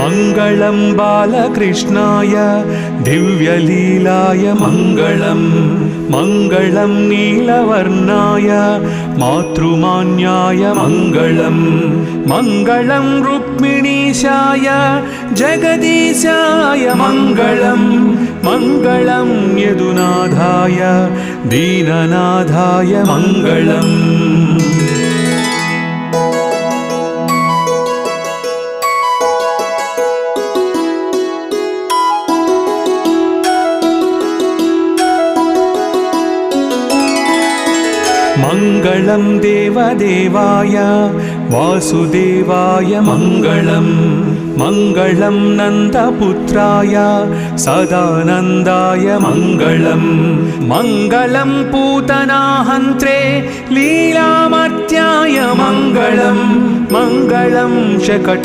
मङ्गलं बालकृष्णाय दिव्यलीलाय मङ्गलं मङ्गलं नीलवर्णाय मातृमान्याय मङ्गलं मङ्गलं रुक्मिणीशाय जगदीशाय मङ्गलं मङ्गलं यदुनाथाय दीननाथाय मङ्गलम्। मङ्गलं देवदेवाय वासुदेवाय मङ्गलं मङ्गलं नन्दपुत्राय सदानन्दाय मङ्गलं मङ्गलं पूतनाहन्त्रे लीलामर्त्याय मङ्गलं मङ्गलं शकट